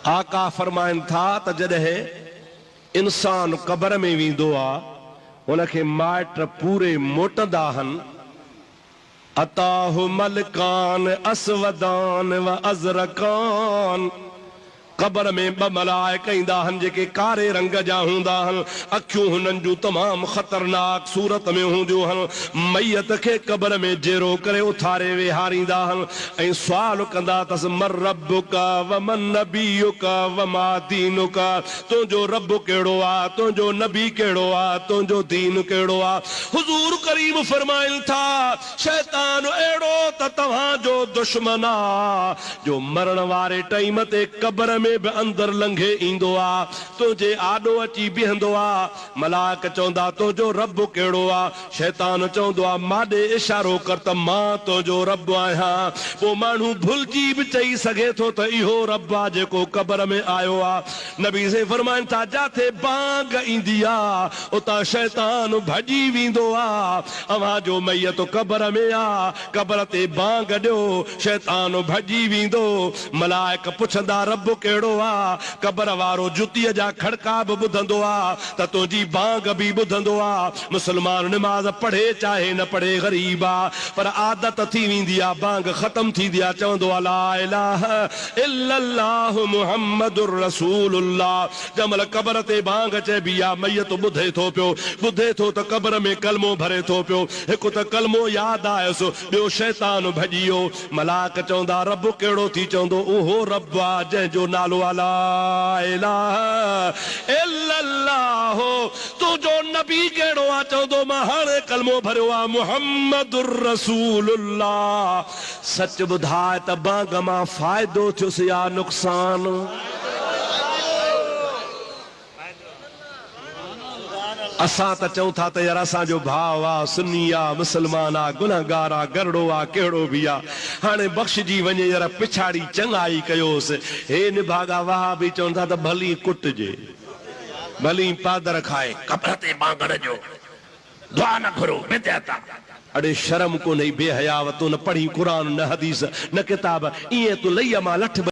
आका फरमाइन था त जॾहिं इंसान कब्र में वेंदो आहे उनखे माइट पूरे मोटंदा आहिनि। अताहु मलकान असवदान व अज़रकान। कब्र में ब मलाइका ईंदा आहिनि जेके कारे रंग जा हूंदा आहिनि। अखियूं हुननि जूं तमामु ख़तरनाक सूरत में हूंदियूं आहिनि। मैयत खे कब्र में जेरो करे उथारे वेहारींदा आहिनि ऐं सुवाल कंदा अथसि मर रब्बुका व मन नबियुका व मा दीनुका। तुंहिंजो रब कहिड़ो आहे, तुंहिंजो नबी कहिड़ो आहे, तुंहिंजो दीन कहिड़ो आहे। हुज़ूर करीम फरमाइनि था शैतान अहिड़ो त तव्हांजो दुश्मन आहे जो मरण वारे टाइम ते कब्र में बि अंदर लंघे ईंदो आहे, तुंहिंजे आॾो अची बीहंदो आहे। मलाइक चवंदा तुंहिंजो रब कहिड़ो आहे? शैतान चवंदो आहे माॾे इशारो कर त मां तुंहिंजो रब आहियां। पोइ माण्हू भुलिजी बि चई सघे थो त इहो रब आहे जेको कब्र में आयो आहे। नबी से फरमाइनि था जाथे बांग ईंदी आहे उतां शैतान भॼी वेंदो आहे। अव्हां जो मैयत कब्र में आहे, कब्र ते बांग ॾियो, शैतान भॼी वेंदो। मलाइक पुछंदा रब कहिड़ो आहे? कब्र वारो जुतीअ जा खड़का बि ॿुधंदो आहे त तुंहिंजी बांग बि ॿुधंदो आहे। मुस्लमान निमाज़ पढ़े चाहे न पढ़े ग़रीब आहे, पर आदत थी वेंदी आहे, बांग ख़त्म थींदी आहे, चवंदो आहे ला इलाहा इल्लल्लाह मुहम्मदुर रसूलुल्लाह। जंहिंमहिल कब्र ते बांग चइबी आहे मैयत ॿुधे थो पियो, ॿुधे थो त कब्र में कलमो भरे थो पियो। हिकु त कलमो यादि आयुसि, ॿियो शैतान भॼी वियो। मलाइक चवंदा रब कहिड़ो थी? चवंदो उहो रब आहे जंहिंजो नालो ला इलाहा इल्लल्लाह। तुंहिंजो नबी कहिड़ो आहे? चवंदो मां हाणे कलमो भरियो आहे मुहम्मदुर रसूलुल्लाह। सच ॿुधाए त बांग मां फ़ाइदो थियुसि या नुक़सान? असां त चऊं था त यार असांजो भाउ आहे, सुन्नी आहे, मुस्लमान आहे, गुनहगार आहे, गरड़ो आहे, कहिड़ो बि आहे, हाणे बख़्शिजी वञे यार पिछाड़ी चङाई कयोसि। हे निभागा वाह बि चवनि था त भली कुटिजे, भली पादर खाए, कब्र ते बांग ॾिजो, दुआ न घुरो, बिदअत आहे। अड़े शर्म कोन्हे बेहयाव, तूं न पढ़ी क़ुरान न हदीस न किताब, ईअं तूं लईअ मां लठ